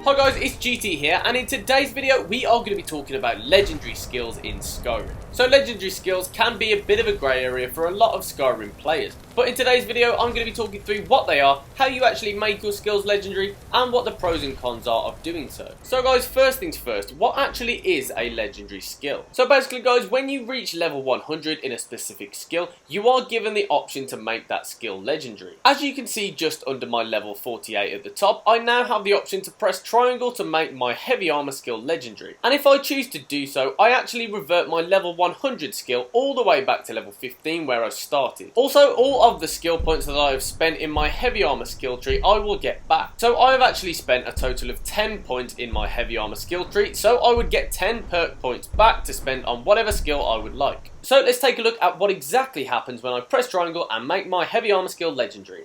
Hi guys, it's GT here, and in today's video we are going to be talking about legendary skills in Skyrim. So legendary skills can be a bit of a grey area for a lot of Skyrim players, but in today's video I'm going to be talking through what they are, how you actually make your skills legendary, and what the pros and cons are of doing so. So guys, first things first, what actually is a legendary skill? So basically guys, when you reach level 100 in a specific skill, you are given the option to make that skill legendary. As you can see just under my level 48 at the top, I now have the option to press triangle to make my heavy armor skill legendary, and if I choose to do so, I actually revert my level 100 skill all the way back to level 15 where I started. Also, all of the skill points that I have spent in my heavy armor skill tree I will get back. So I have actually spent a total of 10 points in my heavy armor skill tree, so I would get 10 perk points back to spend on whatever skill I would like. So let's take a look at what exactly happens when I press triangle and make my heavy armor skill legendary.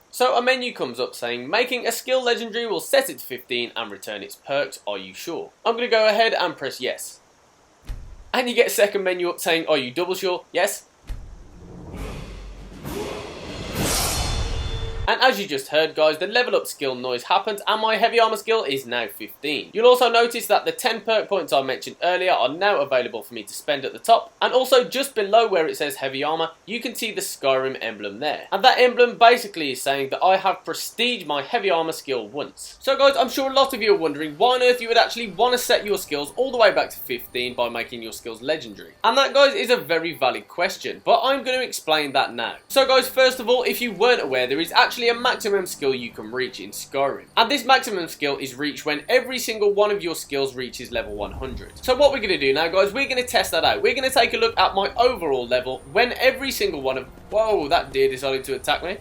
So a menu comes up saying making a skill legendary will set it to 15 and return its perks, are you sure? I'm going to go ahead and press yes. And you get a second menu up saying are you double sure? Yes. And as you just heard guys, the level up skill noise happens and my heavy armor skill is now 15. You'll also notice that the 10 perk points I mentioned earlier are now available for me to spend at the top, and also just below where it says heavy armor you can see the Skyrim emblem there, and that emblem basically is saying that I have prestiged my heavy armor skill once. So guys, I'm sure a lot of you are wondering why on earth you would actually want to set your skills all the way back to 15 by making your skills legendary, and that guys is a very valid question, but I'm going to explain that now. So guys, first of all, if you weren't aware, there is actually a maximum skill you can reach in Skyrim, and this maximum skill is reached when every single one of your skills reaches level 100. So what we're going to do now guys, we're going to test that out. We're going to take a look at my overall level when every single one of... Whoa, that deer decided to attack me.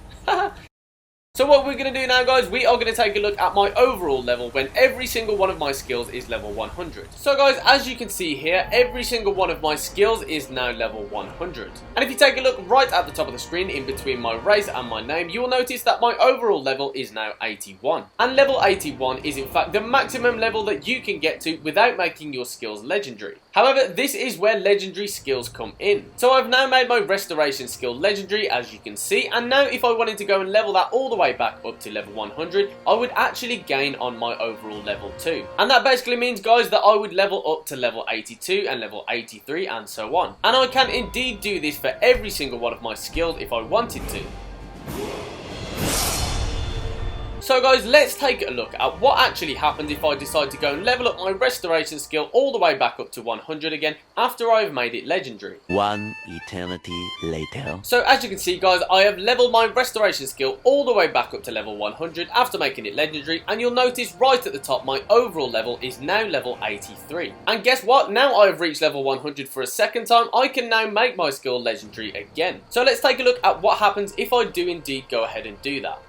So what we're going to do now guys, we are going to take a look at my overall level when every single one of my skills is level 100. So guys, as you can see here, every single one of my skills is now level 100. And if you take a look right at the top of the screen in between my race and my name, you will notice that my overall level is now 81. And level 81 is in fact the maximum level that you can get to without making your skills legendary. However, this is where legendary skills come in. So I've now made my restoration skill legendary, as you can see, and now if I wanted to go and level that all the way back up to level 100, I would actually gain on my overall level too. And that basically means guys that I would level up to level 82 and level 83 and so on. And I can indeed do this for every single one of my skills if I wanted to. So guys, let's take a look at what actually happens if I decide to go and level up my restoration skill all the way back up to 100 again after I've made it legendary. One eternity later. So as you can see guys, I have leveled my restoration skill all the way back up to level 100 after making it legendary, and you'll notice right at the top my overall level is now level 83. And guess what? Now I've reached level 100 for a second time, I can now make my skill legendary again. So let's take a look at what happens if I do indeed go ahead and do that.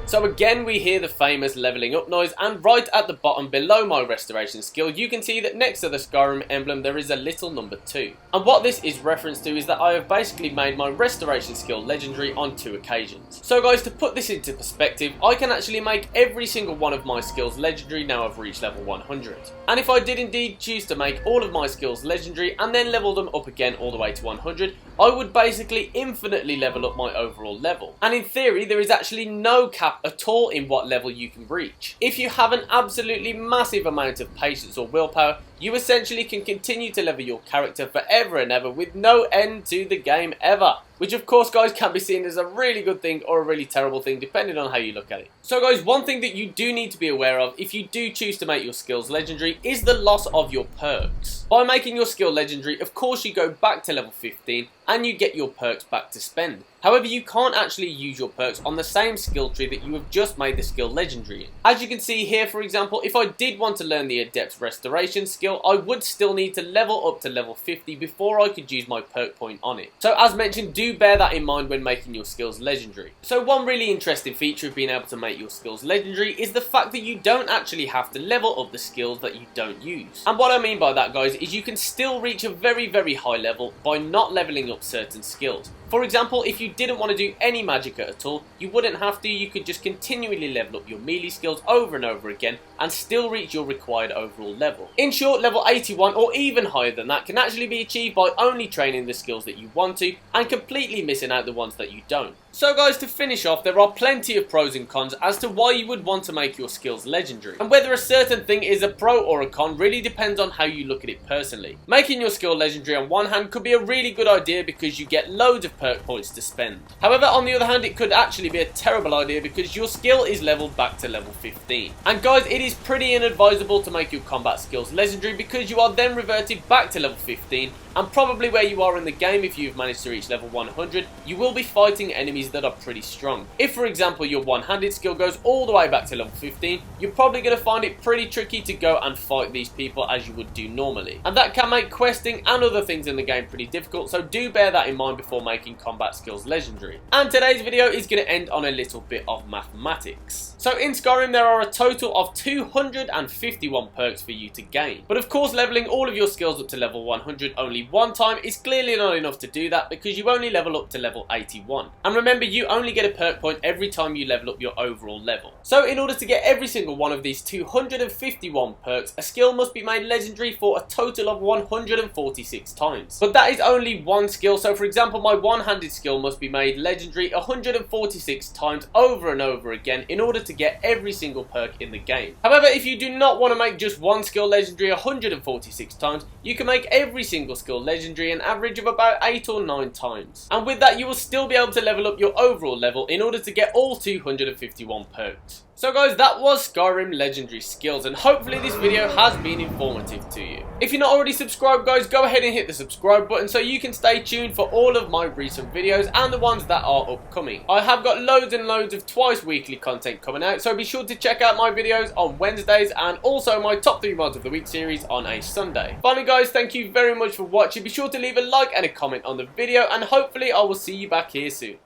So again we hear the famous leveling up noise, and right at the bottom below my restoration skill you can see that next to the Skyrim emblem there is a little number 2. And what this is reference to is that I have basically made my restoration skill legendary on 2 occasions. So guys, to put this into perspective, I can actually make every single one of my skills legendary now I've reached level 100. And if I did indeed choose to make all of my skills legendary and then level them up again all the way to 100, I would basically infinitely level up my overall level. And in theory there is actually no cap at all in what level you can reach. If you have an absolutely massive amount of patience or willpower, you essentially can continue to level your character forever and ever with no end to the game ever. Which of course guys can be seen as a really good thing or a really terrible thing depending on how you look at it. So guys, one thing that you do need to be aware of if you do choose to make your skills legendary is the loss of your perks. By making your skill legendary, of course you go back to level 15 and you get your perks back to spend. However, you can't actually use your perks on the same skill tree that you have just made the skill legendary in. As you can see here, for example, if I did want to learn the Adept Restoration skill, I would still need to level up to level 50 before I could use my perk point on it. So as mentioned, do bear that in mind when making your skills legendary. So one really interesting feature of being able to make your skills legendary is the fact that you don't actually have to level up the skills that you don't use. And what I mean by that guys is you can still reach a very high level by not leveling up certain skills. For example, if you didn't want to do any magicka at all, you wouldn't have to. You could just continually level up your melee skills over and over again and still reach your required overall level. In short, level 81 or even higher than that can actually be achieved by only training the skills that you want to and completely missing out the ones that you don't. So guys, to finish off, there are plenty of pros and cons as to why you would want to make your skills legendary. And whether a certain thing is a pro or a con really depends on how you look at it personally. Making your skill legendary on one hand could be a really good idea because you get loads of perk points to spend. However, on the other hand, it could actually be a terrible idea because your skill is leveled back to level 15. And guys, it is pretty inadvisable to make your combat skills legendary because you are then reverted back to level 15, and probably where you are in the game, if you've managed to reach level 100, you will be fighting enemies that are pretty strong. If for example your one-handed skill goes all the way back to level 15, you're probably going to find it pretty tricky to go and fight these people as you would do normally. And that can make questing and other things in the game pretty difficult, so do bear that in mind before making combat skills legendary. And today's video is going to end on a little bit of mathematics. So in Skyrim there are a total of 251 perks for you to gain. But of course leveling all of your skills up to level 100 only one time is clearly not enough to do that because you only level up to level 81. And remember, you only get a perk point every time you level up your overall level. So in order to get every single one of these 251 perks, a skill must be made legendary for a total of 146 times. But that is only one skill, so for example my one-handed skill must be made legendary 146 times over and over again in order to get every single perk in the game. However, if you do not want to make just one skill legendary 146 times, you can make every single skill legendary an average of about 8 or 9 times. And with that you will still be able to level up your overall level in order to get all 251 perks. So guys, that was Skyrim Legendary Skills, and hopefully this video has been informative to you. If you're not already subscribed guys, go ahead and hit the subscribe button so you can stay tuned for all of my recent videos and the ones that are upcoming. I have got loads and loads of twice weekly content coming out, so be sure to check out my videos on Wednesdays and also my top 3 mods of the week series on a Sunday. Finally guys, thank you very much for watching. Be sure to leave a like and a comment on the video, and hopefully I will see you back here soon.